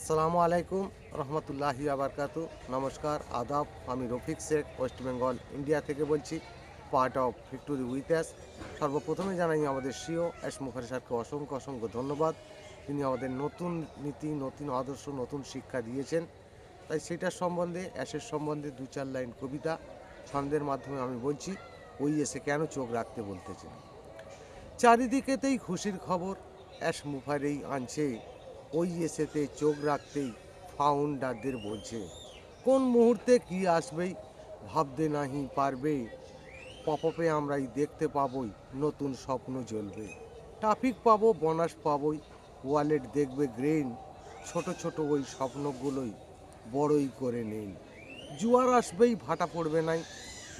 আসসালামু আলাইকুম রহমতুল্লাহি আবরকাতু। নমস্কার, আদাব। আমি রফিক শেখ, ওয়েস্ট বেঙ্গল ইন্ডিয়া থেকে বলছি, part of victory with us. সর্বপ্রথমে জানাই আমাদের সিও এস মুখার্জি স্যারকে অসংখ্য অসংখ্য ধন্যবাদ। তিনি আমাদের নতুন নীতি, নতুন আদর্শ, নতুন শিক্ষা দিয়েছেন। তাই সেটার সম্বন্ধে, অ্যাসের সম্বন্ধে দু চার লাইন কবিতা ছন্দের মাধ্যমে আমি বলছি। ওই এসে কেন চোখ রাখতে বলতেছেন। চারিদিকেতেই খুশির খবর অ্যাশ মুখারেই আনছে, ওই এসেতে চোখ রাখতেই ফাউন্ডারদের বলছে। কোন মুহূর্তে কি আসবেই ভাবতে নাহি পারবে, পপপে আমরাই দেখতে পাবই নতুন স্বপ্ন জ্বলবে। ট্রাফিক পাবো, বোনাস পাবই, ওয়ালেট দেখবে গ্রেন, ছোট ছোট ওই স্বপ্নগুলোই বড়ই করে নিন। জোয়ার আসবেই ভাটা পড়বে নাই,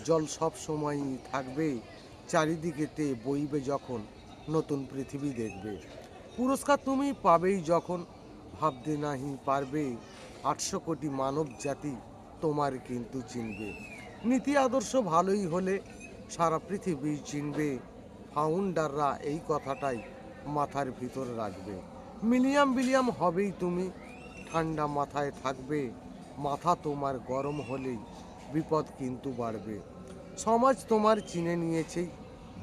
জল সব সময়ই থাকবে, চারিদিকেতে বইবে যখন নতুন পৃথিবী দেখবে। পুরস্কার তুমি পাবেই যখন ভাবতে নাহি পারবে, 800 কোটি মানব জাতি তোমার কিন্তু চিনবে। নীতি আদর্শ ভালোই হলে সারা পৃথিবী চিনবে, ফাউন্ডাররা এই কথাটাই মাথার ভিতর রাখবে। মিলিয়াম বিলিয়াম হবেই তুমি, ঠান্ডা মাথায় থাকবে, মাথা তোমার গরম হলেই বিপদ কিন্তু বাড়বে। সমাজ তোমার চিনে নিয়েছেই,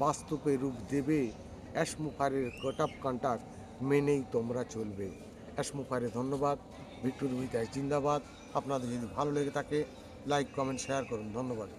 বাস্তবে রূপ দেবে, অ্যাশমুখারের কোড অফ কন্ডাক্ট মেনেই তোমরা চলবে। অ্যাশমুখারে ধন্যবাদ। ভিক্টোরি উইথ অ্যাস জিন্দাবাদ। আপনাদের যদি ভালো লেগে থাকে লাইক, কমেন্ট, শেয়ার করুন। ধন্যবাদ।